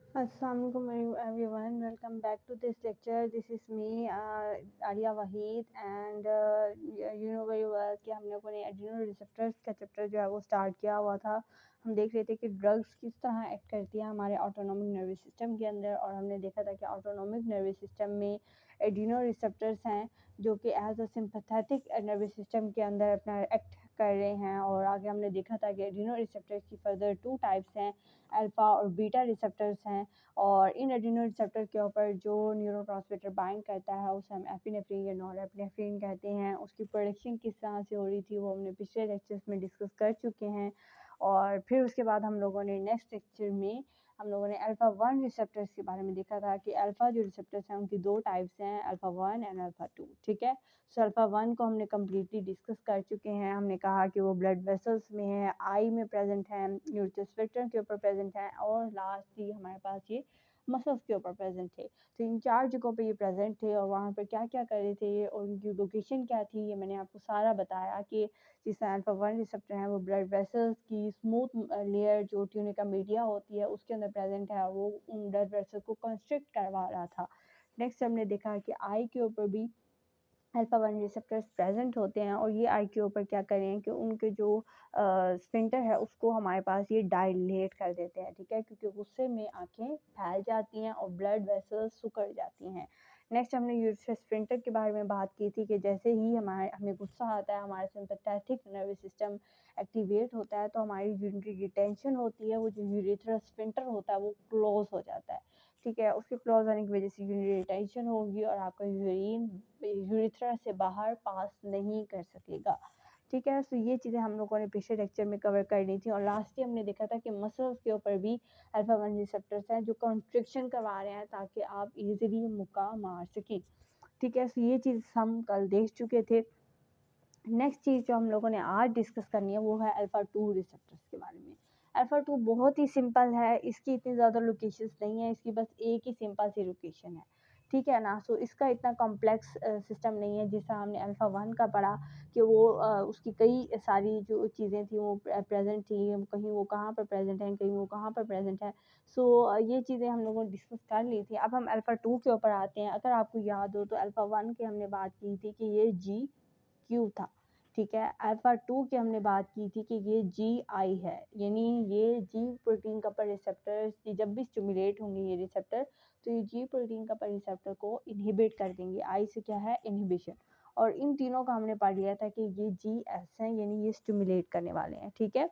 Assalamualaikum everyone. Welcome back to this lecture. This is me, Alia Wahid, and you know very well कि हम लोगों ने adrenal receptors का chapter जो है वो स्टार्ट किया हुआ था। हम देख रहे थे कि ड्रग्स किस तरह एक्ट करती है हमारे ऑटोनॉमिक नर्वस सिस्टम के अंदर, और हमने देखा था कि ऑटोनॉमिक नर्वस सिस्टम में एड्रेनल रिसेप्टर्स हैं जो कि as a sympathetic nervous system के अंदर अपना एक्ट कर रहे हैं। और आगे हमने देखा था कि एड्रेनल रिसेप्टर्स की फर्दर 2 टाइप्स हैं, अल्फ़ा और बीटा रिसेप्टर्स हैं। और इन एड्रेनल रिसेप्टर के ऊपर जो न्यूरोट्रांसमीटर बाइंड करता है उसे हम एपिनेफ्रिन या नॉरएपिनेफ्रिन कहते हैं। उसकी प्रोडक्शन किस तरह से हो रही थी वो हमने पिछले लेक्चर्स में डिस्कस कर चुके हैं। और फिर उसके बाद हम लोगों ने नेक्स्ट लेक्चर में हम लोगों ने अल्फ़ा 1 रिसेप्टर्स के बारे में देखा था कि अल्फ़ा जो रिसेप्टर्स हैं उनकी 2 टाइप्स हैं, अल्फ़ा 1 एंड अल्फ़ा 2। ठीक है, सो अल्फ़ा 1 को हमने कम्प्लीटली डिस्कस कर चुके हैं। हमने कहा कि वो ब्लड वेसल्स में है, आई में प्रेजेंट है, न्यूरोट्रांसमीटर के ऊपर प्रेजेंट है, और लास्टली हमारे पास ये मसल्स के ऊपर प्रेजेंट थे। तो इन 4 जगहों पे ये प्रेजेंट थे, और वहाँ पर क्या-क्या कर रहे थे और उनकी लोकेशन क्या थी, ये मैंने आपको सारा बताया कि जिस अल्फ़ा 1 रिसेप्टर है वो ब्लड वेसल्स की स्मूथ लेयर जो ट्यूनिका मीडिया होती है उसके अंदर प्रेजेंट है, और वो उन ब्लड वेसल्स को कंस्ट्रिक्ट करवा रहा था। नेक्स्ट हमने देखा कि आई के ऊपर भी अल्फा 1 रिसेप्टर्स प्रेजेंट होते हैं, और ये आई के ऊपर क्या कर रहे हैं कि उनके जो स्फिंक्टर है उसको हमारे पास ये डायलेट कर देते हैं। ठीक है, क्योंकि गुस्से में आंखें फैल जाती हैं और ब्लड वेसल्स सिकुड़ जाती हैं। नेक्स्ट हमने यूरेथ्रस स्फिंक्टर के बारे में बात की थी कि जैसे ही हमें गुस्सा आता है, हमारा सिंपैथेटिक नर्वस सिस्टम एक्टिवेट होता है, तो हमारी यूरिनरी रिटेंशन होती है, वो जो यूरेथ्रस स्फिंक्टर होता है वो क्लोज हो जाता है। ठीक है, उसके क्लोज होने की वजह से यूरिनरी रिटेंशन होगी और आपका यूरिन यूरेथ्रा से बाहर पास नहीं कर सकेगा। ठीक है, सो ये चीज़ें हम लोगों ने पिछले लेक्चर में कवर करनी थी। और लास्ट हमने देखा था कि मसल्स के ऊपर भी अल्फा 1 रिसेप्टर्स हैं जो कंस्ट्रिक्शन करवा रहे हैं ताकि आप इजीली मुक्का मार सकें। ठीक है, सो ये चीज़ हम कल देख चुके थे। नेक्स्ट चीज़ जो हम लोगों ने आज डिस्कस करनी है वो है अल्फ़ा 2 रिसेप्टर्स के बारे में। अल्फ़ा 2 बहुत ही सिंपल है, इसकी इतनी ज़्यादा लोकेशंस नहीं है, इसकी बस एक ही सिंपल सी लोकेशन है। ठीक है ना, सो इसका इतना कॉम्प्लेक्स सिस्टम नहीं है जिसका हमने अल्फ़ा 1 का पढ़ा कि वो उसकी कई सारी जो चीज़ें थी वो प्रेजेंट थी, कहीं वो कहाँ पर प्रेजेंट है, कहीं वो कहाँ पर प्रेजेंट है। सो ये चीज़ें हम लोगों ने डिस्कस कर ली थी। अब हम अल्फ़ा 2 के ऊपर आते हैं। अगर आपको याद हो तो अल्फ़ा 1 की हमने बात की थी कि ये जी क्यू था। ठीक है, अल्फा 2 की हमने बात की थी कि ये जी आई है, यानी ये जी प्रोटीन कपर रिसेप्टर जब भी स्टिमुलेट होंगे ये रिसेप्टर, तो ये जी प्रोटीन कपर रिसेप्टर को इनहिबिट कर देंगे। आई से क्या है, इनहिबिशन। और इन तीनों का हमने पढ़ लिया था कि ये जी एस हैं, यानी ये स्टिमुलेट करने वाले हैं। ठीक है,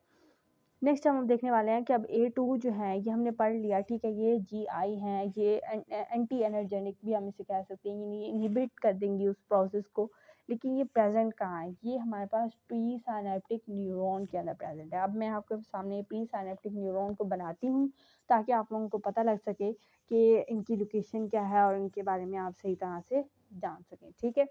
नेक्स्ट हम देखने वाले हैं कि अब A2 जो है ये हमने पढ़ लिया। ठीक है, ये जी आई हैं, ये एंटी एनर्जेटिक भी हम इसे कह सकते हैं, यानी ये इनहिबिट कर देंगी उस प्रोसेस को। लेकिन ये प्रेजेंट कहाँ है, ये हमारे पास प्री साइनेप्टिक न्यूरॉन के अंदर प्रेजेंट है। अब मैं आपके सामने प्री साइनेप्टिक न्यूरॉन को बनाती हूँ ताकि आप लोगों को पता लग सके कि इनकी लोकेशन क्या है और इनके बारे में आप सही तरह से जान सकें। ठीक है,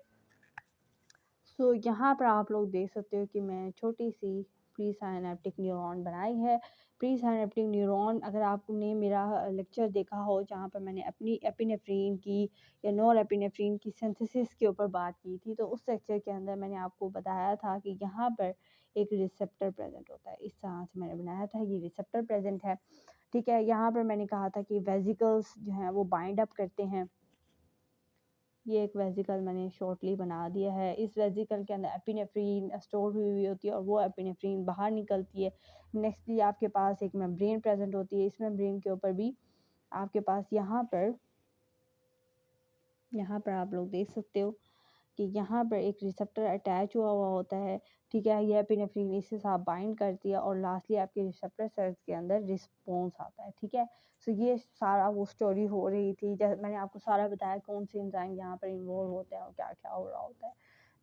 सो यहाँ पर आप लोग देख सकते हो कि मैं छोटी सी प्री साइनेप्टिक न्यूरॉन बनाई है। प्री साइनेप्टिक न्यूरॉन, अगर आपने मेरा लेक्चर देखा हो जहाँ पर मैंने अपनी एपिनेफ्रीन की या नॉर एपिनेफ्रीन की सिंथेसिस के ऊपर बात की थी, तो उस लेक्चर के अंदर मैंने आपको बताया था कि यहाँ पर एक रिसेप्टर प्रेजेंट होता है। इस तरह से मैंने बनाया था, ये रिसेप्टर प्रेजेंट है। ठीक है, यहाँ पर मैंने कहा था कि वेजिकल्स जो हैं वो बाइंड अप करते हैं। ये एक वेसिकल मैंने शॉर्टली बना दिया है। इस वेसिकल के अंदर एपिनेफ्रीन स्टोर हुई होती है और वो एपिनेफ्रीन बाहर निकलती है। नेक्स्टली आपके पास एक मेम्ब्रेन प्रेजेंट होती है। इस मेम्ब्रेन के ऊपर भी आपके पास यहाँ पर आप लोग देख सकते हो कि यहाँ पर एक रिसेप्टर अटैच हुआ हुआ होता है। ठीक है, ये एपिनेफ्रीन इसके साथ बाइंड करती है और लास्टली आपके रिसेप्टर सेल्स के अंदर रिस्पॉन्स आता है। ठीक है, सो ये सारा वो स्टोरी हो रही थी, जैसे मैंने आपको सारा बताया कौन से एंजाइम यहाँ पर इन्वॉल्व होते हैं और क्या क्या हो रहा होता है।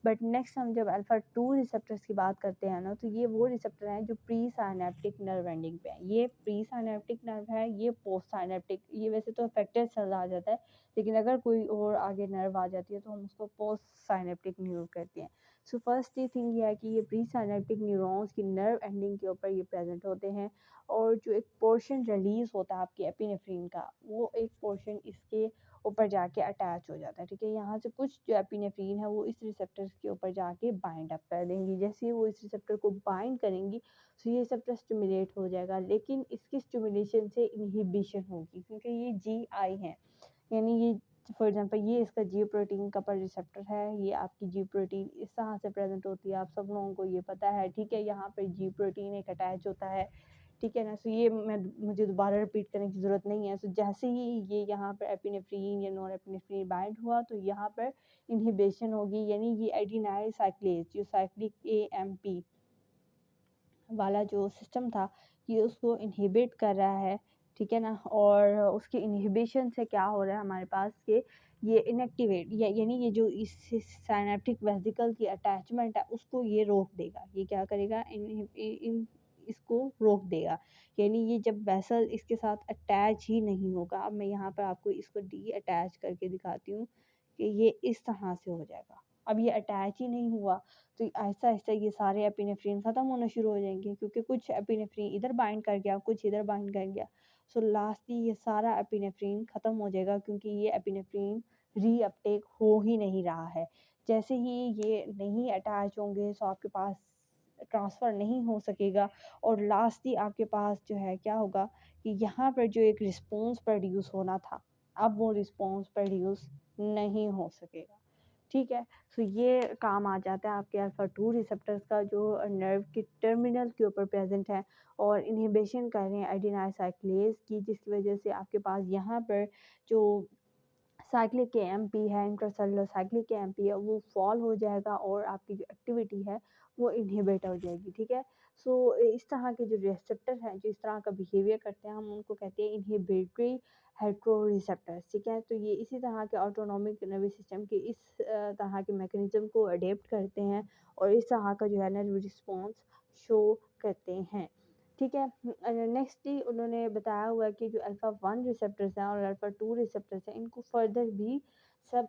बट नेक्स्ट हम जब अल्फा 2 रिसेप्टर्स की बात करते हैं ना, तो ये वो रिसेप्टर हैं जो प्री साइनेप्टिक नर्व एंडिंग पे हैं। ये प्री साइनेप्टिक नर्व है, ये पोस्ट साइनेप्टिक, ये वैसे तो अफेक्टेड सेल आ जाता है, लेकिन अगर कोई और आगे नर्व आ जाती है तो हम उसको पोस्ट साइनेप्टिक न्यूरल कहते हैं। सो फर्स्ट ये थिंग ये है कि ये प्री साइनेप्टिक न्यूरॉन्स की नर्व एंडिंग के ऊपर ये प्रेजेंट होते हैं, और जो एक पोर्शन रिलीज होता है आपके एपिनेफ्रीन का, वो एक पोर्शन इसके ऊपर जाके अटैच हो जाता है, ठीक है। यहाँ से कुछ जो एपिनेफ्रीन है वो इस रिसेप्टर्स के ऊपर जाके बाइंड अप कर देंगी। जैसे ही वो इस रिसेप्टर को बाइंड करेंगी तो ये रिसेप्टर स्टिमुलेट हो जाएगा, लेकिन इसकी स्टिमुलेशन से इनहिबिशन होगी, क्योंकि ये GI है, यानी ये फॉर एग्जांपल ये इसका जी प्रोटीन का पर रिसेप्टर है, ये आपकी जी प्रोटीन इस तरह से प्रेजेंट होती है, आप सब लोगों को ये पता है, ठीक है। यहाँ पर जी प्रोटीन एक अटैच होता है, ठीक है ना। सो ये मुझे दोबारा रिपीट करने की ज़रूरत नहीं है। सो जैसे ही ये यहाँ पर एपिनेफ्रीन या नॉन एपिनेफ्रीन बाइंड हुआ तो यहाँ पर इनहिबिशन होगी, यानी ये एडिनाइल साइक्लेज जो साइक्लिक AMP वाला जो सिस्टम था ये उसको इनहिबिट कर रहा है, ठीक है ना। और उसके इनहिबिशन से क्या हो रहा है हमारे पास कि ये इनएक्टिवेट यानी ये जो इस साइनेप्टिक वेसिकल की अटैचमेंट है उसको ये रोक देगा। ये क्या करेगा, इसको रोक देगा, यानी ये जब वेसल इसके साथ अटैच ही नहीं होगा। अब मैं यहाँ पर आपको इसको डी अटैच करके दिखाती हूँ कि ये इस तरह से हो जाएगा। अब ये अटैच ही नहीं हुआ तो आहिस्ता आहिस्ता ये सारे एपिनेफ्रीन ख़त्म होना शुरू हो जाएंगे, क्योंकि कुछ एपिनेफ्रीन इधर बाइंड कर गया, कुछ इधर बाइंड कर गया। सो लास्टली ये सारा एपिनेफ्रीन ख़त्म हो जाएगा, क्योंकि ये एपिनेफ्रीन रीअपटेक हो ही नहीं रहा है। जैसे ही ये नहीं अटैच होंगे सो आपके पास ट्रांसफ़र नहीं हो सकेगा, और लास्टली आपके पास जो है क्या होगा कि यहाँ पर जो एक रिस्पॉन्स प्रोड्यूस होना था, अब वो रिस्पॉन्स प्रोड्यूस नहीं हो सकेगा, ठीक है। सो ये काम आ जाता है आपके अल्फा 2 रिसेप्टर्स का, जो नर्व के टर्मिनल के ऊपर प्रेजेंट है और इनहिबिशन कर रहे हैं एडिनाइल साइक्लेज की, जिसकी वजह से आपके पास यहाँ पर जो साइक्लिक AMP है, इंट्रासेलुलर साइक्लिक AMP है, वो फॉल हो जाएगा और आपकी जो एक्टिविटी है वो इनहिबिट हो जाएगी, ठीक है। सो इस तरह के जो रिसेप्टर हैं जो इस तरह का बिहेवियर करते हैं, हम उनको कहते हैं इनहिबिटरी हेटेरोरिसेप्टर्स, ठीक है। तो ये इसी तरह के ऑटोनॉमिक नर्वस सिस्टम के इस तरह के मैकेनिज्म को अडेप्ट करते हैं और इस तरह का जो है नर्व रिस्पॉन्स शो करते हैं, ठीक है। नेक्स्टली उन्होंने बताया हुआ है कि जो अल्फ़ा 1 रिसेप्टर्स हैं और अल्फ़ा 2 रिसेप्टर्स हैं, इनको फर्दर भी सब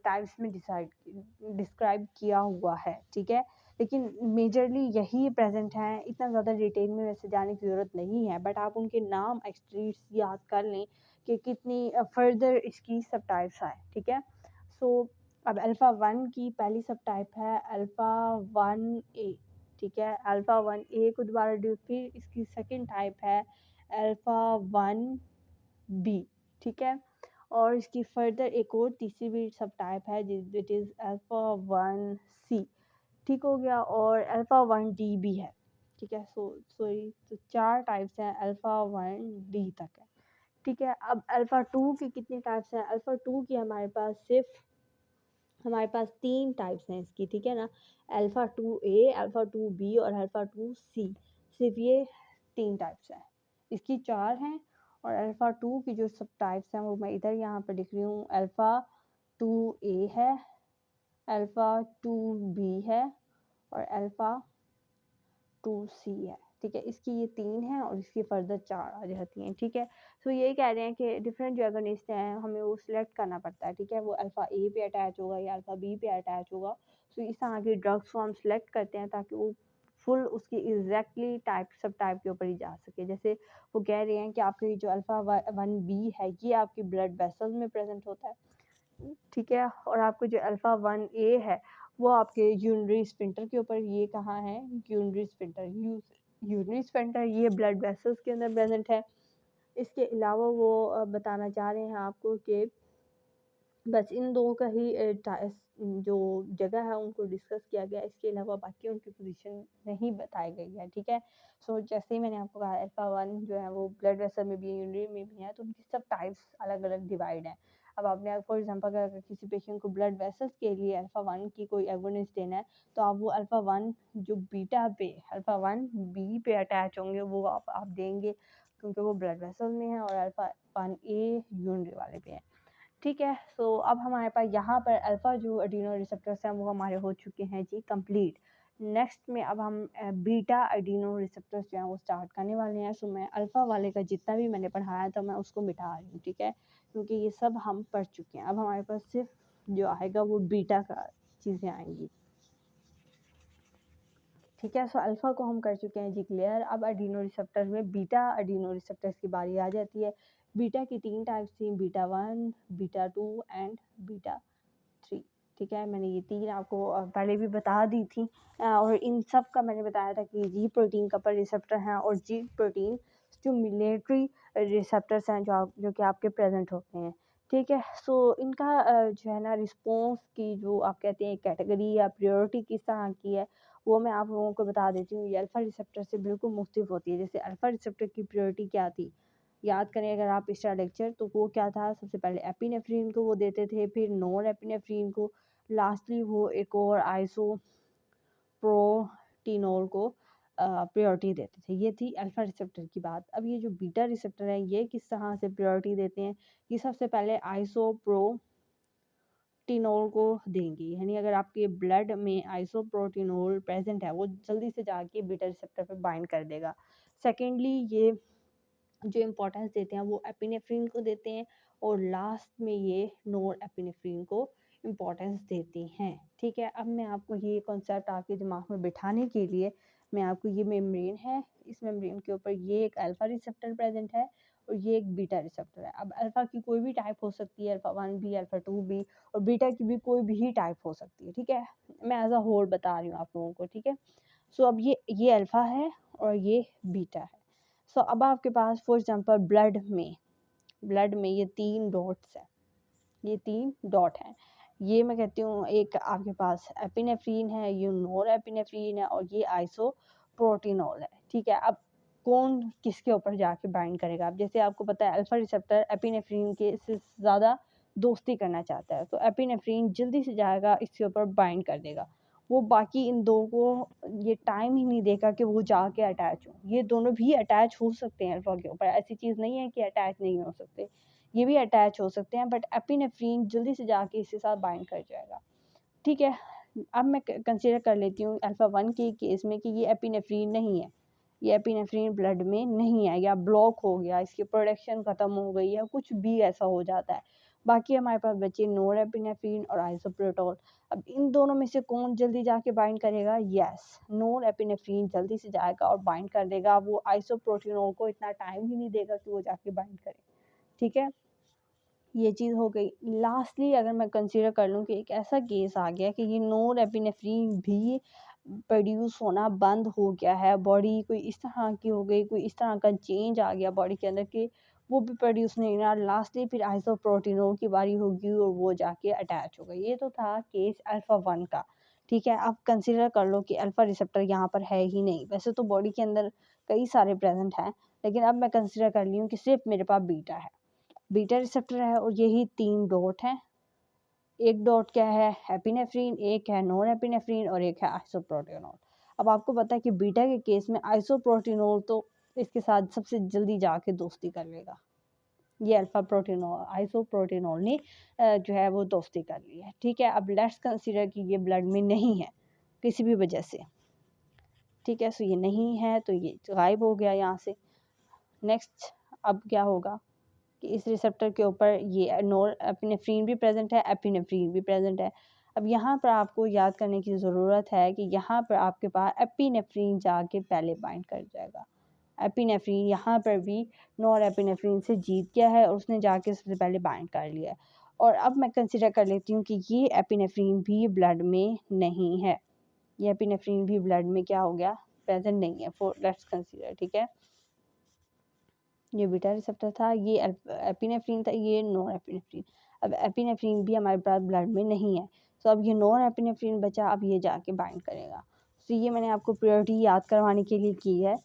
टाइप्स में डिस्क्राइब किया हुआ है, ठीक है। लेकिन मेजरली यही प्रेजेंट हैं, इतना ज़्यादा डिटेल में वैसे जाने की ज़रूरत नहीं है, बट आप उनके नाम एक्सट्रीट्स याद कर लें कि कितनी फर्दर इसकी सब टाइप्स आए, ठीक है। सो अब अल्फ़ा 1 की पहली सब टाइप है अल्फ़ा 1A, ठीक है। अल्फ़ा 1A को दोबारा फिर इसकी सेकंड टाइप है अल्फ़ा 1B, ठीक है। और इसकी फर्दर एक और तीसरी भी सब टाइप है विच इज़ अल्फ़ा 1C, ठीक हो गया। और अल्फ़ा 1D भी है, ठीक है। तो 4 टाइप्स हैं, अल्फ़ा 1D तक है, ठीक है। अब अल्फ़ा 2 की कितनी टाइप्स हैं? अल्फ़ा 2 की हमारे पास 3 टाइप्स हैं इसकी, ठीक है ना। अल्फ़ा 2A, अल्फ़ा 2B और अल्फ़ा 2C, सिर्फ ये 3 टाइप्स हैं। इसकी 4 हैं, और अल्फ़ा 2 की जो सब टाइप्स हैं वो मैं इधर यहाँ पर लिख रही हूँ। अल्फ़ा 2A है, अल्फ़ा 2B है और अल्फ़ा 2C है, ठीक है। इसकी ये 3 हैं और इसकी फर्दर 4 आ जाती हैं, ठीक है। सो ये कह रहे हैं कि डिफरेंट जो एगोनिस्ट हैं हमें वो सिलेक्ट करना पड़ता है, ठीक है। वो अल्फ़ा A पे अटैच होगा या अल्फ़ा B पे अटैच होगा। सो इस तरह की ड्रग्स को हम सिलेक्ट करते हैं ताकि वो फुल उसकी एग्जैक्टली सब टाइप के ऊपर ही जा सके। जैसे वो कह रहे हैं कि आपके जो अल्फ़ा 1B है ये आपकी ब्लड वेसल्स में प्रेजेंट होता है, ठीक है। और आपको जो अल्फ़ा 1A है वो आपके यूरिनरी स्फिंक्टर के ऊपर, ये कहाँ है, यूरिनरी स्फिंक्टर ये ब्लड वेसल्स के अंदर प्रेजेंट है। इसके अलावा वो बताना चाह रहे हैं आपको कि बस इन दो का ही जो जगह है उनको डिस्कस किया गया, इसके अलावा बाकी उनकी पोजीशन नहीं बताई गई है, ठीक है। सो जैसे ही मैंने आपको कहा अल्फ़ा 1 जो है वो ब्लड वेसल में भी है, यूरिनरी में भी है, तो उनकी सब टाइप्स अलग अलग डिवाइड हैं। अब आपने फॉर एग्जांपल अगर किसी पेशेंट को ब्लड वेसल्स के लिए अल्फ़ा 1 की कोई एगोनिस्ट देना है तो आप वो अल्फ़ा 1 जो बीटा पे अल्फ़ा 1B पे अटैच होंगे वो आप देंगे, क्योंकि वो ब्लड वेसल में है, और अल्फ़ा 1A यूरिनरी वाले पे है, ठीक है। सो अब हमारे पास यहाँ पर अल्फ़ा जो एडिनो रिसेप्टर्स हैं वो हमारे हो चुके हैं जी कंप्लीट। नेक्स्ट में अब हम बीटा एडिनो रिसेप्टर्स जो हैं वो स्टार्ट करने वाले हैं। सो मैं अल्फ़ा वाले का जितना भी मैंने पढ़ाया था मैं उसको मिटा रही हूँ, ठीक है, क्योंकि ये सब हम पढ़ चुके हैं। अब हमारे पास सिर्फ जो आएगा वो बीटा का चीज़ें आएंगी। ठीक है। सो अल्फ़ा को हम कर चुके हैं जी क्लियर। अब एडिनो रिसेप्टर में बीटा एडिनो रिसेप्टर्स की बारी आ जाती है। बीटा की 3 टाइप्स थी, बीटा 1, बीटा 2 एंड बीटा 3। ठीक है, मैंने ये 3 आपको पहले भी बता दी थी और इन सब का मैंने बताया था कि जी प्रोटीन कपल रिसेप्टर हैं और जी प्रोटीन स्टिमुलेटरी रिसेप्टर्स हैं जो कि आपके प्रेजेंट होते हैं। ठीक है, सो इनका जो है ना रिस्पॉन्स की जो आप कहते हैं कैटेगरी या प्रायोरिटी किस तरह की है वो मैं आप लोगों को बता देती हूँ। ये अल्फ़ा रिसेप्टर से बिल्कुल मुख्तलिफ होती है। जैसे अल्फ़ा रिसेप्टर की प्रायोरिटी क्या थी, याद करें अगर आप पिछला लेक्चर, तो वो क्या था, सबसे पहले एपिनेफ्रीन को वो देते थे, फिर नॉन एपिनेफ्रीन को, लास्टली वो एक और आइसोप्रोटिनोल को प्रायोरिटी देते थे। ये थी अल्फ़ा रिसेप्टर की बात। अब ये जो बीटा रिसेप्टर है ये किस तरह से प्रायोरिटी देते हैं, कि सबसे पहले आइसोप्रोटिनोल को देंगे, यानी अगर आपके ब्लड में आइसोप्रोटिनोल प्रेजेंट है वो जल्दी से जाके बीटा रिसेप्टर पर बाइंड कर देगा। सेकेंडली ये जो इम्पोर्टेंस देते हैं वो एपिनेफ्रीन को देते हैं और लास्ट में ये नॉन एपिनेफ्रीन को इम्पोर्टेंस देते हैं। ठीक है, अब मैं आपको ये कॉन्सेप्ट आपके दिमाग में बिठाने के लिए मैं आपको ये मेम्ब्रेन है, इस मेम्ब्रेन के ऊपर ये एक अल्फ़ा रिसेप्टर प्रेजेंट है और ये एक बीटा रिसेप्टर है। अब अल्फ़ा की कोई भी टाइप हो सकती है, अल्फ़ा 1 भी, अल्फ़ा 2 भी, और बीटा की भी कोई भी टाइप हो सकती है। ठीक है, मैं एज अ होल बता रही हूँ आप लोगों को। ठीक है, सो अब ये अल्फ़ा है और ये बीटा है। सो अब आपके पास फॉर एग्जांपल ब्लड में ये 3 डॉट्स हैं, ये 3 डॉट हैं। ये मैं कहती हूँ एक आपके पास एपिनेफ्रीन है, ये नॉर एपिनेफ्रीन है और ये आइसोप्रोटिनोल है। ठीक है, अब कौन किसके ऊपर जाके बाइंड करेगा। अब जैसे आपको पता है अल्फा रिसेप्टर एपिनेफ्रीन के से ज़्यादा दोस्ती करना चाहता है, तो एपिनेफ्रीन जल्दी से जाएगा इसके ऊपर बाइंड कर देगा। वो बाकी इन दो को ये टाइम ही नहीं देगा कि वो जाके अटैच हो। ये दोनों भी अटैच हो सकते हैं अल्फा के ऊपर, ऐसी चीज़ नहीं है कि अटैच नहीं हो सकते, ये भी अटैच हो सकते हैं, बट एपिनेफ्रीन जल्दी से जाके इसके साथ बाइंड कर जाएगा। ठीक है, अब मैं कंसीडर कर लेती हूँ अल्फ़ा 1 के केस में कि ये एपिनेफ्रीन नहीं है, ये एपिनेफ्रीन ब्लड में नहीं है या ब्लॉक हो गया, इसकी प्रोडक्शन ख़त्म हो गई है, कुछ भी ऐसा हो जाता है। बाकी हमारे पास बचे नोर एपिनेफ्रीन और आइसोप्रोटोल। अब इन दोनों में से कौन जल्दी जाके बाइंड करेगा। यस, नोर एपिनेफ्रीन जल्दी से जाएगा और बाइंड कर देगा। वो आइसोप्रोटिनोल को इतना टाइम ही नहीं देगा कि वो जाके बाइंड करे। ठीक है, ये चीज़ हो गई। लास्टली अगर मैं कंसीडर कर लूँ कि एक ऐसा केस आ गया कि ये नोर एपिनेफ्रीन भी प्रोड्यूस होना बंद हो गया है, बॉडी कोई इस तरह की हो गई, कोई इस तरह का चेंज आ गया बॉडी के अंदर कि वो भी प्रोड्यूस नहीं रहा, लास्टली फिर आइसोप्रोटिनोल की बारी होगी और वो जाके अटैच हो गई। ये तो था केस अल्फ़ा 1 का। ठीक है, अब कंसीडर कर लो कि अल्फ़ा रिसेप्टर यहाँ पर है ही नहीं। वैसे तो बॉडी के अंदर कई सारे प्रेजेंट हैं, लेकिन अब मैं कंसीडर कर ली हूँ कि सिर्फ मेरे पास बीटा है, बीटा रिसेप्टर है और यही 3 डॉट हैं। एक डॉट क्या है, एपिनेफ्रीन, एक है नॉन एपिनेफ्रीन और एक है आइसोप्रोटिनोल। अब आपको पता है कि बीटा के केस में आइसोप्रोटिनोल तो इसके साथ सबसे जल्दी जाके दोस्ती कर लेगा। ये अल्फा प्रोटिनोल आइसोप्रोटिनोल ने जो है वो दोस्ती कर ली है। ठीक है, अब लेट्स कंसीडर कि ये ब्लड में नहीं है किसी भी वजह से। ठीक है, सो ये नहीं है तो ये गायब हो गया यहाँ से। नेक्स्ट अब क्या होगा कि इस रिसेप्टर के ऊपर ये नॉर एपिनेफ्रीन भी प्रेजेंट है, एपिनेफ्रीन भी प्रेजेंट है। अब यहाँ पर आपको याद करने की ज़रूरत है कि यहाँ पर आपके पास एपिनेफ्रीन जाके पहले बाइंड कर जाएगा। एपिनेफ्रीन यहाँ पर भी नॉर एपिनेफ्रीन से जीत गया है और उसने जाके सबसे पहले बाइंड कर लिया है। और अब मैं कंसिडर कर लेती हूँ कि ये एपिनेफ्रीन भी ब्लड में नहीं है, ये एपिनेफ्रीन भी ब्लड में क्या हो गया, प्रेजेंट नहीं है। फॉर लेट्स कंसिडर, ठीक है, ये बीटा रिसेप्टर था, ये एपिनेफ्रीन था, ये नॉन एपिनेफ्रीन। अब एपिनेफ्रीन भी हमारे पास ब्लड में नहीं है, तो अब ये नॉन एपिनेफ्रीन बचा, अब ये जाके बाइंड करेगा। तो ये मैंने आपको प्रायोरिटी याद करवाने के लिए की है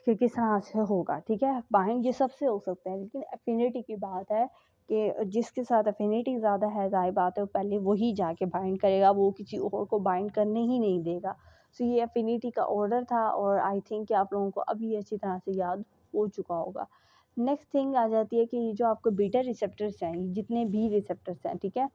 कि किस तरह से होगा। ठीक है, बाइंड ये सबसे हो सकता है, लेकिन एफिनिटी की बात है कि जिसके साथ एफिनिटी ज़्यादा है, ज़ाहिर बात है, वो पहले वही जाके बाइंड करेगा, वो किसी और को बाइंड करने ही नहीं देगा। सो ये एफिनिटी का ऑर्डर था और आई थिंक कि आप लोगों को अभी अच्छी तरह से याद हो चुका होगा। नेक्स्ट थिंग आ जाती है कि जो आपको बीटा रिसेप्टर्स हैं, जितने भी रिसेप्टर्स हैं, ठीक है,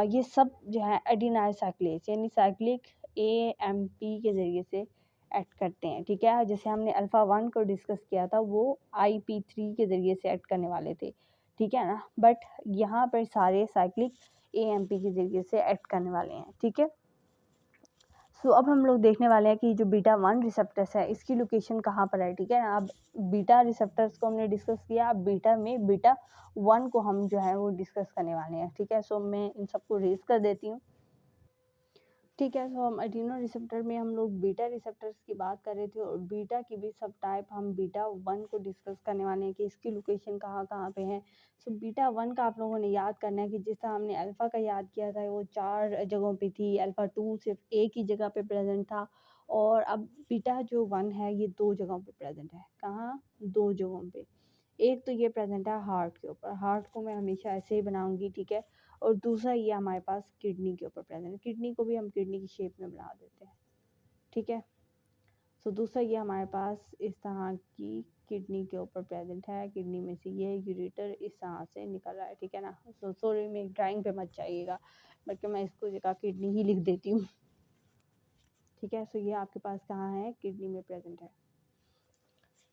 ये सब जो है एडिनाइल साइक्लेज यानी साइक्लिक AMP के ज़रिए से ऐड करते हैं। ठीक है, जैसे हमने अल्फ़ा 1 को डिस्कस किया था, वो IP3 के ज़रिए से ऐड करने वाले थे। ठीक है ना, बट यहाँ पर सारे साइक्लिक AMP के ज़रिए से ऐड करने वाले हैं। ठीक है, सो अब हम लोग देखने वाले हैं कि जो बीटा 1 रिसेप्टर्स है इसकी लोकेशन कहाँ पर है, ठीक है ना। अब बीटा रिसेप्टर्स को हमने डिस्कस किया, अब बीटा में बीटा 1 को हम जो है वो डिस्कस करने वाले हैं, ठीक है। सो मैं इन सबको रेज कर देती हूँ, ठीक है। सो हम एड्रेनो रिसेप्टर में हम लोग बीटा रिसेप्टर्स की बात कर रहे थे और बीटा की भी सब टाइप हम बीटा 1 को डिस्कस करने वाले हैं कि इसकी लोकेशन कहाँ कहाँ पे है। सो बीटा 1 का आप लोगों ने याद करना है कि जिस तरह हमने अल्फ़ा का याद किया था वो 4 जगहों पे थी, अल्फ़ा 2 सिर्फ एक ही जगह पे प्रेजेंट था, और अब बीटा जो 1 है ये 2 जगहों पे प्रेजेंट है। कहाँ? 2 जगहों पे। एक तो ये प्रेजेंट है हार्ट के ऊपर, हार्ट को मैं हमेशा ऐसे ही बनाऊंगी, ठीक है। और दूसरा ये हमारे पास किडनी के ऊपर प्रेजेंट है, किडनी को भी हम किडनी की शेप में बना देते हैं, ठीक है। सो दूसरा ये हमारे पास इस तरह की किडनी के ऊपर प्रेजेंट है, किडनी में से ये यूरेटर इस तरह से निकल रहा है, ठीक है ना। सो सॉरी, में ड्राइंग पे मत जाइएगा, बल्कि मैं इसको जगह किडनी ही लिख देती हूँ, ठीक है। सो ये आपके पास कहाँ है? किडनी में प्रेजेंट है,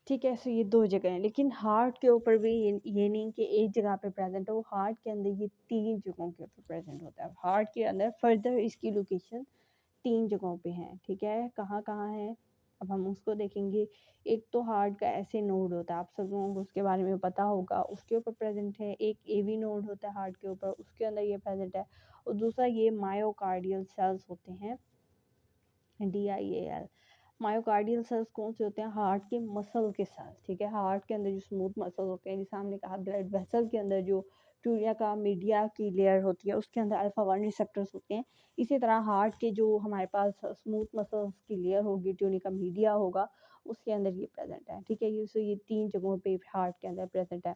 ठीक है। सो ये 2 जगह हैं, लेकिन हार्ट के ऊपर भी ये नहीं कि एक जगह पे प्रेजेंट हो, हार्ट के अंदर ये 3 जगहों के ऊपर प्रेजेंट होता है। हार्ट के अंदर फर्दर इसकी लोकेशन 3 जगहों पे है, ठीक है। कहाँ कहाँ है अब हम उसको देखेंगे। एक तो हार्ट का ऐसे नोड होता है, आप सब लोगों को उसके बारे में पता होगा, उसके ऊपर प्रेजेंट है। एक एवी नोड होता है हार्ट के ऊपर, उसके अंदर ये प्रेजेंट है। और दूसरा ये मायोकार्डियल सेल्स होते हैं, DIAL। मायोकार्डियल सेल्स कौन से होते हैं? हार्ट के मसल के सेल्स, ठीक है। हार्ट के अंदर जो स्मूथ मसल होते हैं, जैसे हमने कहा ब्लड वेसल के अंदर जो ट्यूनिया का मीडिया की लेयर होती है उसके अंदर अल्फा 1 रिसेप्टर्स होते हैं, इसी तरह हार्ट के जो हमारे पास स्मूथ मसल्स की लेयर होगी, ट्यूनिया का मीडिया होगा, उसके अंदर ये प्रेजेंट है, ठीक है। ये 3 जगहों पे हार्ट के अंदर प्रेजेंट है।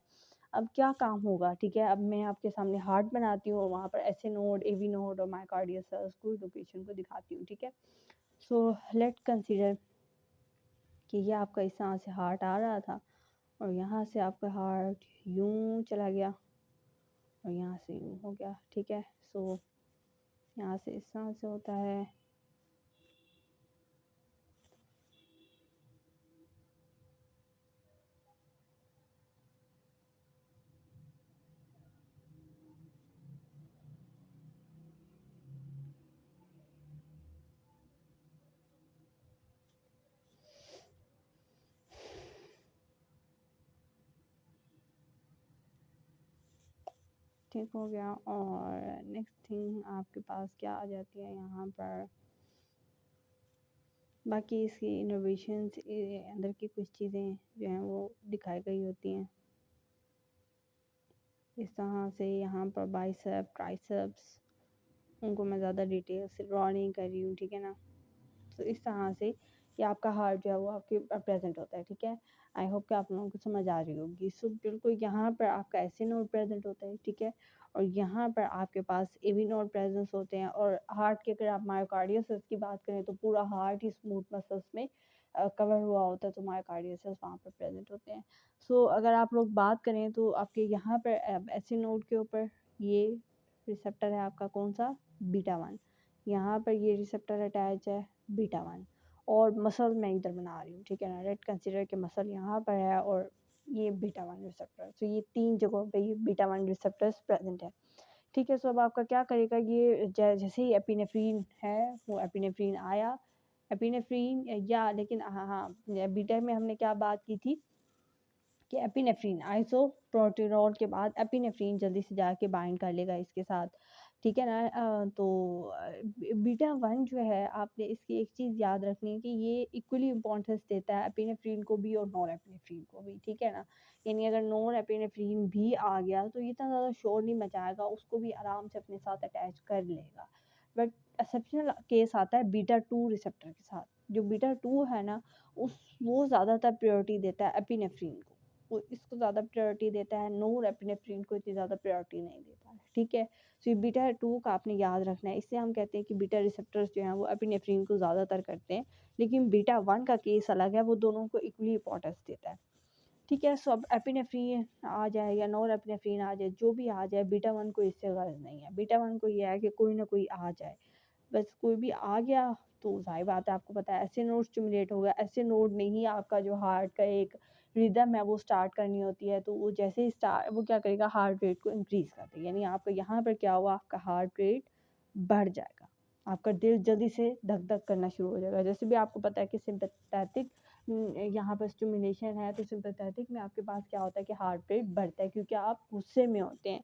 अब क्या काम होगा, ठीक है। अब मैं आपके सामने हार्ट बनाती हूँ और वहाँ पर ऐसे नोड, एवी नोड और मायोकार्डियल सेल्स को लोकेशन को दिखाती हूँ, ठीक है। सो लेट कंसीडर कि ये आपका इस तरह से हार्ट आ रहा था और यहाँ से आपका हार्ट यूं चला गया और यहाँ से यूं हो गया, ठीक है। सो यहाँ से इस तरह से होता है, ठीक हो गया। और नेक्स्ट थिंग आपके पास क्या आ जाती है यहाँ पर, बाकी इसकी इनोवेशंस अंदर की कुछ चीज़ें जो हैं वो दिखाई गई होती हैं इस तरह से। यहाँ पर बाइसेप, ट्राइसेप्स, उनको मैं ज़्यादा डिटेल से ड्रॉ नहीं कर रही हूँ, ठीक है ना। तो इस तरह से ये आपका हार्ट जो है वो आपके प्रेजेंट होता है, ठीक है। आई होप कि आप लोगों को समझ आ रही होगी। सो बिल्कुल यहाँ पर आपका ऐसे नोड प्रेजेंट होता है, ठीक है। और यहाँ पर आपके पास एवी नोड प्रेजेंस होते हैं। और हार्ट के अगर आप मायोकार्डियल सेल्स की बात करें तो पूरा हार्ट ही स्मूथ मसल्स में कवर हुआ होता है, तो मायोकार्डियल सेल्स वहाँ पर प्रेजेंट होते हैं। सो अगर आप लोग बात करें तो आपके यहाँ पर ऐसे नोड के ऊपर ये रिसेप्टर है आपका, कौन सा? बीटा 1। यहाँ पर ये रिसेप्टर अटैच है बीटा 1, और मसल मैं इधर बना रही हूँ, ठीक है ना। लेट कंसीडर के मसल यहाँ पर है और ये बीटा 1 रिसेप्टर। तो ये 3 जगहों पे ये बीटा 1 रिसेप्टर्स प्रेजेंट है, ठीक है। सो अब आपका क्या करेगा, ये जैसे ही एपिनेफ्रीन है वो एपिनेफ्रीन आया, एपिनेफ्रीन या लेकिन हाँ हाँ, बीटा में हमने क्या बात की थी कि एपिनेफ्रीन आइसोप्रोटेनॉल के बाद एपिनेफ्रीन जल्दी से जाके बाइंड कर लेगा इसके साथ, ठीक है ना। तो बीटा 1 जो है, आपने इसकी एक चीज़ याद रखनी है कि ये इक्वली इम्पोर्टेंस देता है एपिनेफ्रीन को भी और नॉन एपिनेफ्रीन को भी, ठीक है ना। यानी अगर नॉन एपिनेफ्रीन भी आ गया तो इतना ज़्यादा शोर नहीं मचाएगा, उसको भी आराम से अपने साथ अटैच कर लेगा। बट एक्सेप्शनल केस आता है बीटा 2 रिसेप्टर के साथ। जो बीटा 2 है ना, उस वो ज़्यादातर प्रायोरिटी देता है एपिनेफ्रीन को, वो इसको ज़्यादा प्रायोरिटी देता है, नोर एपिनेफ्रीन को इतनी ज़्यादा प्रायोरिटी नहीं देता है, ठीक है। सो ये बीटा 2 का आपने याद रखना है। इससे हम कहते हैं कि बीटा रिसेप्टर्स जो हैं वो एपिनेफ्रीन को ज़्यादातर करते हैं, लेकिन बीटा 1 का केस अलग है, वो दोनों को इक्वली इंपॉर्टेंस देता है, ठीक है। सो अब एपिनेफ्रीन आ जाए या नॉर एपिनेफ्रीन आ जाए, जो भी आ जाए, बीटा 1 को इससे गर्ज नहीं है। बीटा 1 को ये है कि कोई ना कोई आ जाए, बस कोई भी आ गया तो ज़ाहिर बात है, आपको पता है ऐसे नोड स्टिमुलेट होगा। ऐसे नोड में ही आपका जो हार्ट का एक रिदम है वो स्टार्ट करनी होती है, तो वो जैसे ही स्टार्ट, वो क्या करेगा, हार्ट रेट को इंक्रीज़ कर देगा। यानी आपका यहाँ पर क्या हुआ, आपका हार्ट रेट बढ़ जाएगा, आपका दिल जल्दी से धक धक करना शुरू हो जाएगा। जैसे भी आपको पता है कि सिंपैथेटिक यहाँ पर स्टिमुलेशन है, तो सिंपैथेटिक में आपके पास क्या होता है कि हार्ट रेट बढ़ता है क्योंकि आप गुस्से में होते हैं।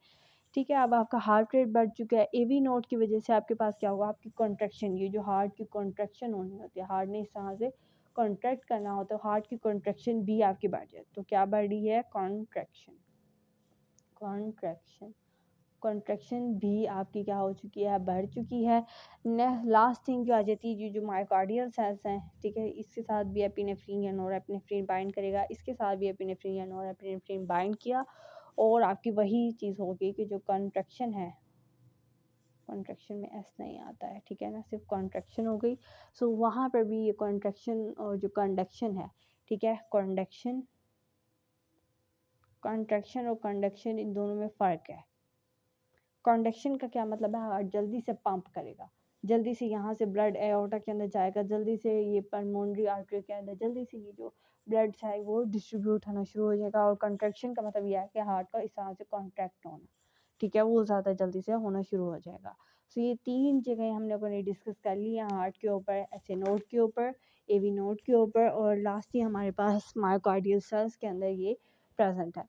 ठीक है, अब आपका हार्ट रेट बढ़ चुका है, एवी नोड की वजह से आपके पास क्या होगा, आपकी कॉन्ट्रैक्शन, ये जो हार्ट की कॉन्ट्रैक्शन होनी होती है, हार्ट ने इस तरह से कॉन्ट्रैक्ट करना होता है, हार्ट की कॉन्ट्रैक्शन भी आपकी बढ़ जाए। तो क्या बढ़ रही है, कॉन्ट्रैक्शन, कॉन्ट्रैक्शन, कॉन्ट्रैक्शन भी आपकी क्या हो चुकी है, बढ़ चुकी है। लास्ट थिंग जो आ जाती है, जो मायोकार्डियल सेल्स हैं, ठीक है, इसके साथ भी एपिनेफ्रिन या नॉरएपिनेफ्रिन बाइंड करेगा, इसके साथ भी एपिनेफ्रिन या नॉरएपिनेफ्रिन बाइंड किया, और आपकी वही चीज़ होगी कि जो कॉन्ट्रैक्शन है, कॉन्ट्रैक्शन में एस नहीं आता है, ठीक है ना, सिर्फ कॉन्ट्रैक्शन हो गई। सो वहाँ पर भी ये कॉन्ट्रैक्शन और जो कंडक्शन है, ठीक है, कॉन्डक्शन, कॉन्ट्रैक्शन और कंडक्शन, इन दोनों में फ़र्क है। कॉन्डक्शन का क्या मतलब है, हार्ट जल्दी से पंप करेगा, जल्दी से यहाँ से ब्लड एओर्टा के अंदर जाएगा, जल्दी से ये पल्मोनरी आर्टरी के अंदर जल्दी से ये जो ब्लड है वो डिस्ट्रीब्यूट होना शुरू हो जाएगा। और कंट्रैक्शन का मतलब यह है कि हार्ट का इस तरह से कॉन्ट्रैक्ट होना, ठीक है, वो ज़्यादा जल्दी से होना शुरू हो जाएगा। सो ये 3 जगह हम लोगों ने डिस्कस कर ली हैं, हार्ट के ऊपर, एसए नोड के ऊपर, एवी नोड के ऊपर, और लास्ट ही हमारे पास मायोकार्डियल सेल्स के अंदर ये प्रेजेंट है।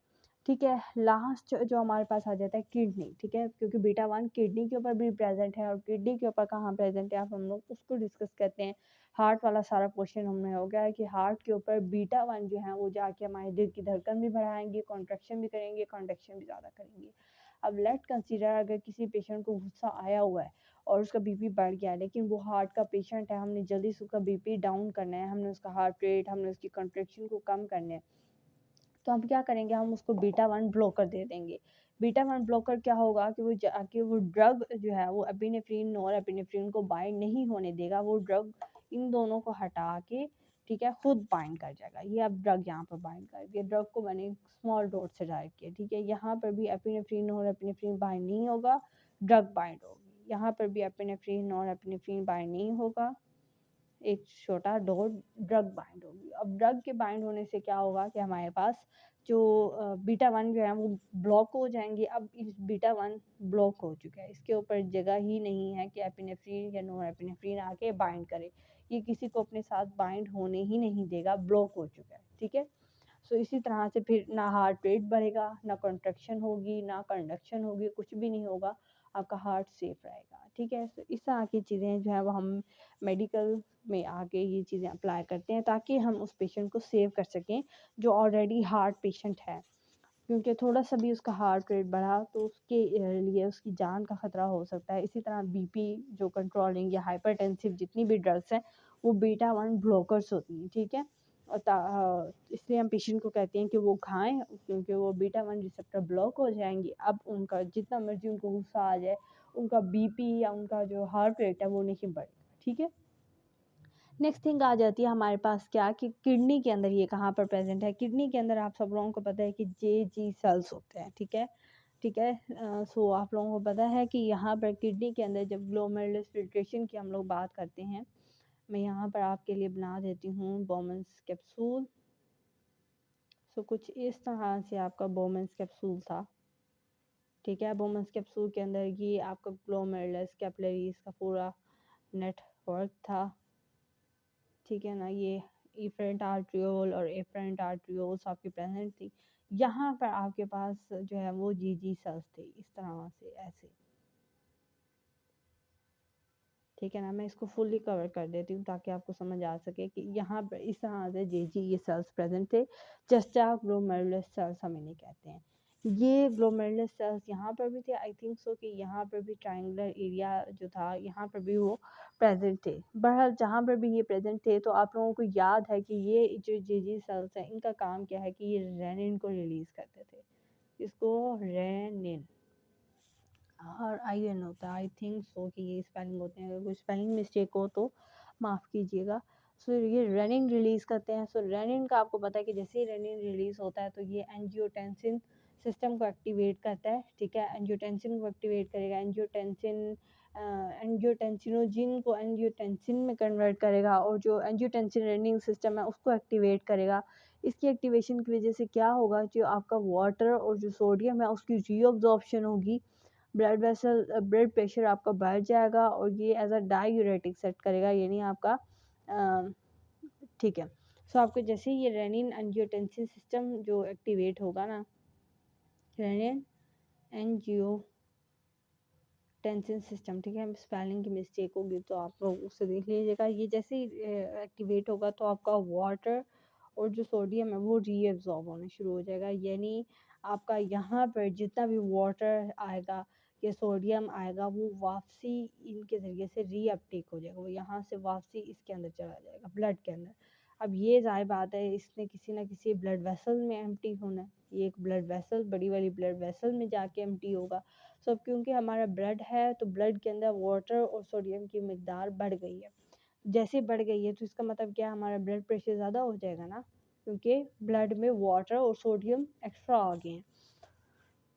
ठीक है, लास्ट जो हमारे पास आ जाता है किडनी, ठीक है, क्योंकि बीटा 1 किडनी के ऊपर भी प्रेजेंट है, और किडनी के ऊपर कहाँ प्रेजेंट है, आप हम लोग उसको डिस्कस करते हैं। हार्ट वाला सारा क्वेश्चन हमने हो गया है कि हार्ट के ऊपर बीटा 1 जो है वो जाके हमारे दिल की धड़कन भी बढ़ाएंगे, कॉन्ट्रैक्शन भी करेंगे, कॉन्ट्रैक्शन भी ज़्यादा करेंगे। अब लेट कंसीडर, अगर किसी पेशेंट को गुस्सा आया हुआ है और उसका बीपी बढ़ गया है, लेकिन वो हार्ट का पेशेंट है, हमने जल्दी से उसका बीपी डाउन करना है, हमने उसका हार्ट रेट, हमने उसकी कॉन्ट्रैक्शन को कम करना है, तो हम क्या करेंगे, हम उसको बीटा 1 ब्लॉकर दे देंगे। बीटा 1 ब्लॉकर क्या होगा कि वो जाके वो ड्रग जो है वो एपिनेफ्रिन नॉरएपिनेफ्रिन को बाइंड नहीं होने देगा, वो ड्रग इन दोनों को हटा के, ठीक है, खुद बाइंड कर जाएगा। ये अब ड्रग यहाँ पर बाइंड कर दिया, ड्रग को मैंने स्मॉल डोज से डायरेक्ट किया, ठीक है, यहाँ पर भी एपिनेफ्रिन नॉरएपिनेफ्रिन बाइंड नहीं होगा, ड्रग बाइंड होगी। यहाँ पर भी एपिनेफ्रिन नॉरएपिनेफ्रिन बाइंड नहीं होगा, एक छोटा डोज ड्रग बाइंड होगी। अब ड्रग के बाइंड होने से क्या होगा कि हमारे पास जो बीटा 1 जो है वो ब्लॉक हो जाएंगे। अब इस बीटा 1 ब्लॉक हो चुका है, इसके ऊपर जगह ही नहीं है कि एपिनेफ्रिन या नॉरएपिनेफ्रिन आके बाइंड करे, ये किसी को अपने साथ बाइंड होने ही नहीं देगा, ब्लॉक हो चुका है, ठीक है। सो इसी तरह से फिर ना हार्ट रेट बढ़ेगा, ना कॉन्ट्रैक्शन होगी, ना कंडक्शन होगी, कुछ भी नहीं होगा, आपका हार्ट सेफ रहेगा, ठीक है। सो इस तरह की चीज़ें जो है वो हम मेडिकल में आके ये चीज़ें अप्लाई करते हैं ताकि हम उस पेशेंट को सेव कर सकें जो ऑलरेडी हार्ट पेशेंट है, क्योंकि थोड़ा सा भी उसका हार्ट रेट बढ़ा तो उसके लिए उसकी जान का खतरा हो सकता है। इसी तरह बीपी जो कंट्रोलिंग या हाइपरटेंसिव जितनी भी ड्रग्स हैं वो बीटा 1 ब्लॉकर्स होती हैं, ठीक है। और इसलिए हम पेशेंट को कहते हैं कि वो खाएं, क्योंकि वो बीटा 1 रिसेप्टर ब्लॉक हो जाएंगी। अब उनका जितना मर्जी उनको गुस्सा आ जाए, उनका बीपी या उनका जो हार्ट रेट है वो नहीं बढ़ेगा, ठीक है। नेक्स्ट थिंग आ जाती है हमारे पास क्या कि किडनी के अंदर ये कहाँ पर प्रेजेंट है। किडनी के अंदर आप सब लोगों को पता है कि जी सेल्स होते हैं, ठीक है, ठीक है। सो आप लोगों को पता है कि यहाँ पर किडनी के अंदर जब ग्लोमेरुलर फिल्ट्रेशन की हम लोग बात करते हैं, मैं यहाँ पर आपके लिए बना देती हूँ बोमेंस कैप्सूल। सो कुछ इस तरह से आपका बोमेंस कैप्सूल था, ठीक है। बोमेंस कैप्सूल के अंदर ये आपका ग्लोमेरुलर कैपिलरीज का पूरा नेटवर्क था, ठीक है ना। ये इफरेंट आर्ट्रियोल और एफरेंट आर्ट्रियोल्स आपकी प्रेजेंट थी। यहाँ पर आपके पास जो है वो जी सेल्स थे, इस तरह से ऐसे, ठीक है ना। मैं इसको फुल्ली कवर कर देती हूँ ताकि आपको समझ आ सके कि यहाँ पर इस तरह से ये सेल्स प्रेजेंट थे। जस्टा ग्लोमेरुलर सेल्स हम इन्हें कहते हैं। ये ग्लोमेरुलर सेल्स यहाँ पर भी थे, आई थिंक सो कि यहाँ पर भी ट्रायंगुलर एरिया जो था यहाँ पर भी वो प्रेजेंट थे। बहरहाल जहाँ पर भी ये प्रेजेंट थे, तो आप लोगों को याद है कि ये जो जी सेल्स हैं इनका काम क्या है कि ये रेनिन को रिलीज करते थे। इसको रेनिन RIN होता है, आई थिंक सो कि ये स्पेलिंग होते हैं, अगर कोई स्पेलिंग मिस्टेक हो तो माफ़ कीजिएगा। सो ये रेनिन रिलीज़ करते हैं। सो रेनिन का आपको पता है कि जैसे ही रेनिन रिलीज़ होता है तो ये एंजियोटेंसिन सिस्टम को एक्टिवेट करता है, ठीक है। एंजियोटेंसिन को एक्टिवेट करेगा, एंजियोटेंसिनोजिन को एंजियोटेंसिन में कन्वर्ट करेगा, और जो एंजियोटेंसिन रेनिन सिस्टम है उसको एक्टिवेट करेगा। इसकी एक्टिवेशन की वजह से क्या होगा, जो आपका वाटर और जो सोडियम है उसकी रीअब्जॉर्प्शन होगी, ब्लड प्रेशर आपका बढ़ जाएगा और ये एज अ डायूरेटिक सेट करेगा, यानी आपका ठीक है। सो आपके जैसे ही ये रेनिन एंजियोटेंसिन सिस्टम जो एक्टिवेट होगा ना, रेनिन एंजियोटेंसिन सिस्टम, ठीक है, स्पेलिंग की मिस्टेक होगी तो आप लोग उससे देख लीजिएगा। ये जैसे ही एक्टिवेट होगा तो आपका वाटर और जो सोडियम है वो रीएब्जॉर्ब होना शुरू हो जाएगा, यानी आपका यहाँ पर जितना भी वाटर आएगा या सोडियम आएगा वो वापसी इनके ज़रिए से रीअपटेक हो जाएगा, वो यहाँ से वापसी इसके अंदर चला जाएगा, ब्लड के अंदर। अब ये ज़ाहिर बात है इसने किसी ना किसी ब्लड वेसल में एम्प्टी होना है, ये एक ब्लड वेसल, बड़ी वाली ब्लड वेसल में जाके एम्प्टी होगा। सो अब क्योंकि हमारा ब्लड है तो ब्लड के अंदर वाटर और सोडियम की मिकदार बढ़ गई है। जैसे बढ़ गई है तो इसका मतलब क्या, हमारा ब्लड प्रेशर ज़्यादा हो जाएगा ना, क्योंकि ब्लड में वाटर और सोडियम एक्स्ट्रा आ गए हैं,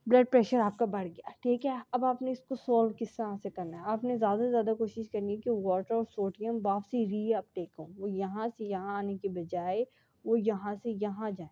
ब्लड प्रेशर आपका बढ़ गया, ठीक है। अब आपने इसको सॉल्व किस तरह से करना है, आपने ज़्यादा से ज़्यादा कोशिश करनी है कि वाटर और सोडियम वापसी रीअपटेक हो, वो यहाँ से यहाँ आने के बजाय वो यहाँ से यहाँ जाए,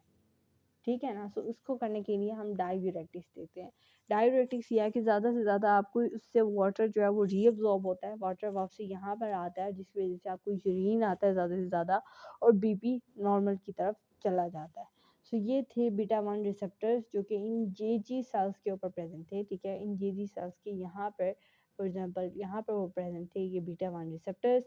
ठीक है ना। सो इसको करने के लिए हम डायूरेटिक्स देते हैं। डायूरेटिक्स यह है कि ज़्यादा से ज़्यादा आपको उससे वाटर जो है वो रीअब्जॉर्ब होता है, वाटर वापसी यहाँ पर आता है जिसकी वजह से आपको यूरिन आता है ज़्यादा से ज़्यादा और बीपी नॉर्मल की तरफ चला जाता है। सो ये थे बीटा 1 रिसेप्टर्स जो कि इन जेजी सेल्स के ऊपर प्रेजेंट थे, ठीक है, इन जेजी सेल्स के यहाँ पर फॉर एग्जांपल यहाँ पर वो प्रेजेंट थे ये बीटा 1 रिसेप्टर्स।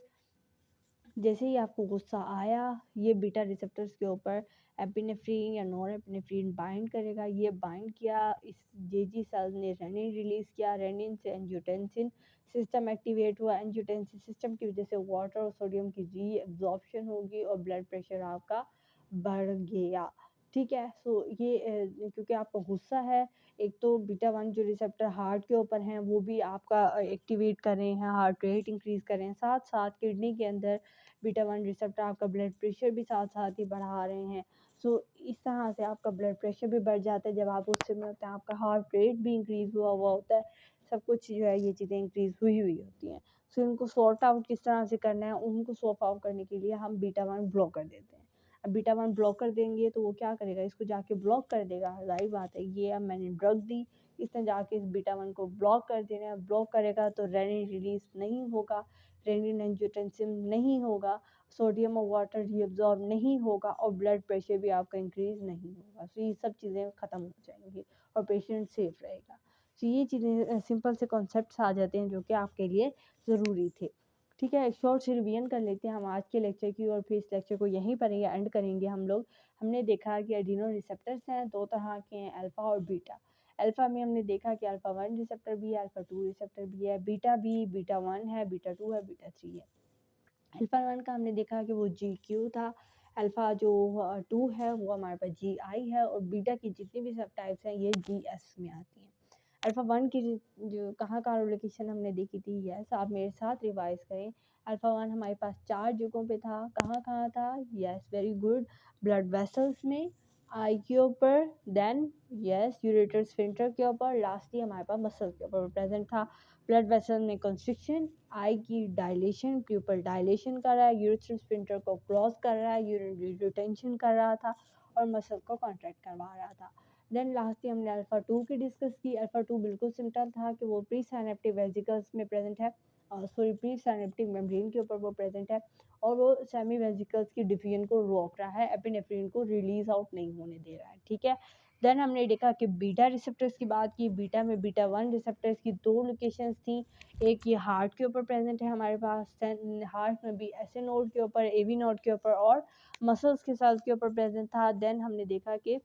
जैसे ही आपको गुस्सा आया ये बीटा रिसेप्टर्स के ऊपर एपिनेफ्रीन या नॉर एपिनेफ्रीन बाइंड करेगा, ये बाइंड किया, इस जेजी सेल ने रेनिन रिलीज किया, रेनिन से एंजियोटेंसिन सिस्टम एक्टिवेट हुआ, एंजियोटेंसिन सिस्टम की वजह से वाटर और सोडियम की री एब्जॉर्प्शन होगी और ब्लड प्रेशर आपका बढ़ गया, ठीक है। सो ये क्योंकि आपका गुस्सा है, एक तो बीटा 1 जो रिसेप्टर हार्ट के ऊपर हैं वो भी आपका एक्टिवेट कर रहे हैं, हार्ट रेट इंक्रीज कर रहे हैं, साथ साथ किडनी के अंदर बीटा 1 रिसेप्टर आपका ब्लड प्रेशर भी साथ साथ ही बढ़ा रहे हैं। सो इस तरह से आपका ब्लड प्रेशर भी बढ़ जाता है, जब आप गुस्से में होते हैं आपका हार्ट रेट भी इंक्रीज हुआ हुआ होता है, सब कुछ जो है ये चीज़ें इंक्रीज हुई हुई होती हैं। सो इनको सॉर्ट आउट किस तरह से करना है, उनको सॉर्ट आउट करने के लिए हम बीटा 1 ब्लॉकर देते हैं। अब बीटा 1 ब्लॉकर देंगे तो वो क्या करेगा, इसको जाके ब्लॉक कर देगा, जाहिर बात है, ये अब मैंने ड्रग दी, इसने जाके इस बीटा 1 को ब्लॉक कर देना है, ब्लॉक करेगा तो रेनिन रिलीज नहीं होगा, रेनिन एंजियोटेंसिन नहीं होगा, सोडियम और वाटर रीअब्जॉर्ब नहीं होगा और ब्लड प्रेशर भी आपका इंक्रीज नहीं होगा। तो ये सब चीज़ें ख़त्म हो जाएंगी और पेशेंट सेफ रहेगा। तो ये चीज़ें सिंपल से कॉन्सेप्ट्स आ जाते हैं जो कि आपके लिए ज़रूरी थे, ठीक है। एक शॉर्ट सी रिवीजन कर लेते हैं हम आज के लेक्चर की और फिर इस लेक्चर को यहीं पर ही एंड करेंगे हम लोग। हमने देखा कि एड्रीनो रिसेप्टर्स हैं, दो तरह के हैं, अल्फ़ा और बीटा। अल्फ़ा में हमने देखा कि अल्फ़ा 1 रिसेप्टर भी है, अल्फ़ा 2 रिसेप्टर भी है, बीटा भी बीटा 1 है, बीटा 2 है, बीटा 3 है। अल्फ़ा 1 का हमने देखा कि वो जी क्यू था, अल्फ़ा जो 2 है वो हमारे पास जी आई है और बीटा की जितनी भी सब टाइप्स हैं ये जी एस में आती हैं। अल्फ़ा 1 की जो कहाँ कहाँ लोकेशन हमने देखी थी, यस आप मेरे साथ रिवाइज करें। अल्फ़ा 1 हमारे पास 4 जगहों पे था, कहाँ कहाँ था, yes very good, blood vessels में, आई के ऊपर, देन यस यूरेटर स्फिंक्टर के ऊपर, लास्टली हमारे पास मसल के ऊपर प्रेजेंट था। ब्लड वेसल में कंस्ट्रिक्शन, आई की डायलेशन, प्यूपल डायलेशन कर रहा है, यूरेटर स्फिंक्टर को क्रॉस कर रहा है, यूरिनरी रिटेंशन कर रहा था और मसल को कॉन्ट्रैक्ट करवा रहा था। देन लास्टली हमने अल्फ़ा 2 की डिस्कस की। अल्फ़ा 2 बिल्कुल सिंपल था कि वो प्री साइनेप्टिक वेसिकल्स में प्रेजेंट है, सॉरी प्री साइनेप्टिक मेम्ब्रेन के ऊपर वो प्रेजेंट है और वो सेमी वेसिकल्स की डिफिजन को रोक रहा है, एपिनेफ्रिन को रिलीज आउट नहीं होने दे रहा है, ठीक है। देन हमने देखा कि बीटा रिसेप्टर्स की बात की, बीटा में बीटा 1 रिसेप्टर्स की 2 लोकेशंस थी, एक ये हार्ट के ऊपर प्रेजेंट है हमारे पास, हार्ट में भी एस ए नोड के ऊपर, ए वी नोड के ऊपर और मसल्स के सेल्स के ऊपर प्रेजेंट था। देन हमने देखा कि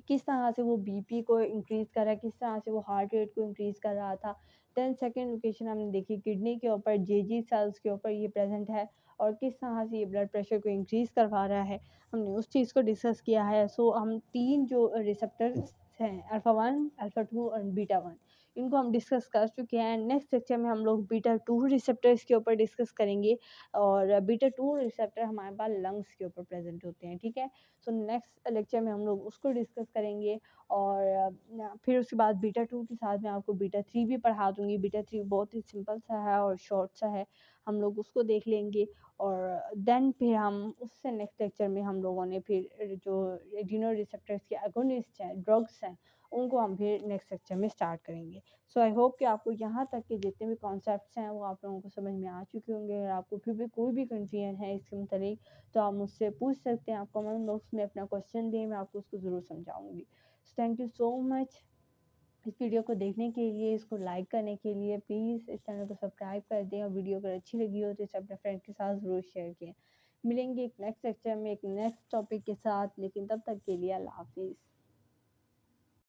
किस तरह से वो बीपी को इंक्रीज़ कर रहा है, किस तरह से वो हार्ट रेट को इंक्रीज़ कर रहा था। देन सेकंड लोकेशन हमने देखी किडनी के ऊपर, जेजी सेल्स के ऊपर ये प्रेजेंट है और किस तरह से ये ब्लड प्रेशर को इंक्रीज़ करवा रहा है, हमने उस चीज़ को डिस्कस किया है। सो हम 3 जो रिसेप्टर्स हैं, अल्फ़ा 1, अल्फ़ा 2 और बीटा 1, इनको हम डिस्कस कर चुके हैं। नेक्स्ट लेक्चर में हम लोग बीटा 2 रिसेप्टर्स के ऊपर डिस्कस करेंगे और बीटा 2 रिसेप्टर हमारे पास लंग्स के ऊपर प्रेजेंट होते हैं, ठीक है। सो नेक्स्ट लेक्चर में हम लोग उसको डिस्कस करेंगे और फिर उसके बाद बीटा 2 के साथ मैं आपको बीटा 3 भी पढ़ा दूँगी। बीटा 3 बहुत ही सिंपल सा है और शॉर्ट सा है, हम लोग उसको देख लेंगे और देन फिर हम उससे नेक्स्ट लेक्चर में हम लोगों ने फिर जो एड्रीनल रिसेप्टर्स के एगोनिस्ट हैं, ड्रग्स हैं, उनको हम फिर नेक्स्ट लेक्चर में स्टार्ट करेंगे। सो आई होप कि आपको यहाँ तक के जितने भी कॉन्सेप्ट्स हैं वो आप लोगों को समझ में आ चुके होंगे। अगर आपको फिर भी कोई भी कन्फ्यूजन है इसके मतलब तो आप मुझसे पूछ सकते हैं। आप कमेंट बॉक्स में अपना क्वेश्चन दें, मैं आपको उसको ज़रूर समझाऊंगी। थैंक यू सो मच इस वीडियो को देखने के लिए, इसको लाइक करने के लिए। प्लीज़ इस चैनल को सब्सक्राइब कर दें और वीडियो अगर अच्छी लगी हो तो इसे अपने फ्रेंड के साथ ज़रूर शेयर करें। मिलेंगे एक नेक्स्ट लेक्चर में एक नेक्स्ट टॉपिक के साथ, लेकिन तब तक के लिए अल्लाह हाफिज़।